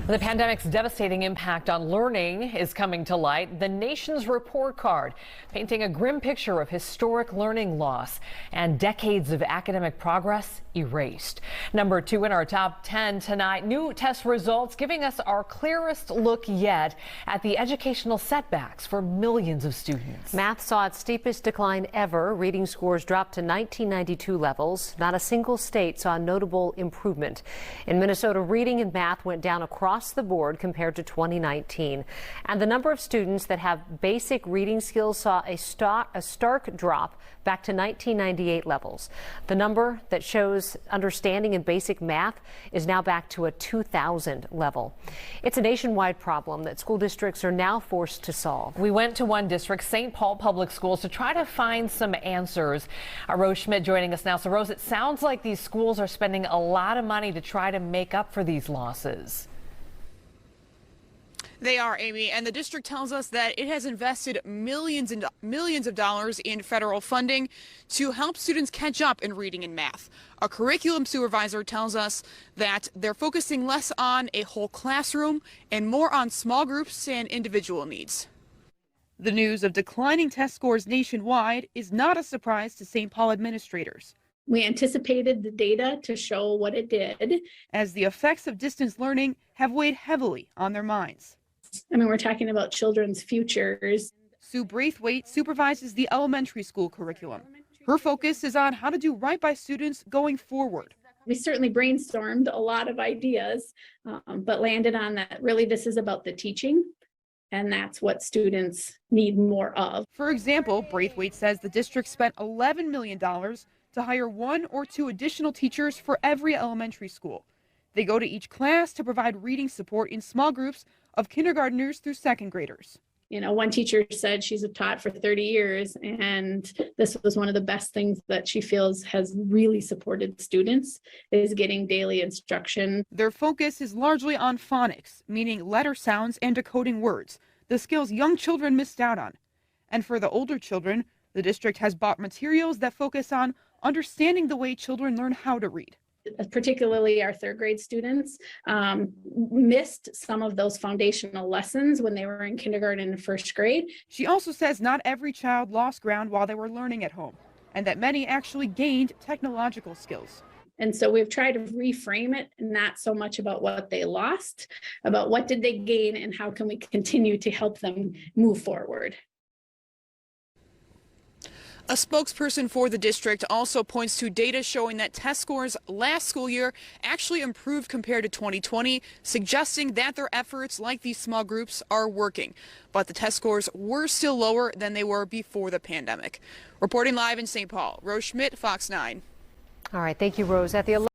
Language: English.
The pandemic's devastating impact on learning is coming to light. The nation's report card painting a grim picture of historic learning loss and decades of academic progress erased. Number 2 in our top 10 tonight, new test results giving us our clearest look yet at the educational setbacks for millions of students. Math saw its steepest decline ever. Reading scores dropped to 1992 levels. Not a single state saw a notable improvement. In Minnesota, reading and math went down across the board compared to 2019. And the number of students that have basic reading skills saw a stark drop back to 1998 levels. The number that shows understanding in basic math is now back to a 2000 level. It's a nationwide problem that school districts are now forced to solve. We went to one district, St. Paul Public Schools, to try to find some answers. Rose Schmidt joining us now. So Rose, it sounds like these schools are spending a lot of money to try to make up for these losses. They are, Amy, and the district tells us that it has invested millions and millions of dollars in federal funding to help students catch up in reading and math. A curriculum supervisor tells us that they're focusing less on a whole classroom and more on small groups and individual needs. The news of declining test scores nationwide is not a surprise to St. Paul administrators. We anticipated the data to show what it did, as the effects of distance learning have weighed heavily on their minds. I mean, we're talking about children's futures. Sue Braithwaite supervises the elementary school curriculum. Her focus is on how to do right by students going forward. We certainly brainstormed a lot of ideas, but landed on that really this is about the teaching, and that's what students need more of. For example, Braithwaite says the district spent $11 million to hire 1 or 2 additional teachers for every elementary school. They go to each class to provide reading support in small groups of kindergartners through 2nd graders. You know, one teacher said she's taught for 30 years, and this was one of the best things that she feels has really supported students, is getting daily instruction. Their focus is largely on phonics, meaning letter sounds and decoding words, the skills young children missed out on. And for the older children, the district has bought materials that focus on understanding the way children learn how to read. Particularly our 3rd grade students missed some of those foundational lessons when they were in kindergarten and 1st grade. She also says not every child lost ground while they were learning at home, and that many actually gained technological skills. And so we've tried to reframe it, not so much about what they lost, about what did they gain and how can we continue to help them move forward. A spokesperson for the district also points to data showing that test scores last school year actually improved compared to 2020, suggesting that their efforts like these small groups are working. But the test scores were still lower than they were before the pandemic. Reporting live in St. Paul, Rose Schmidt, Fox 9. All right, thank you, Rose. At the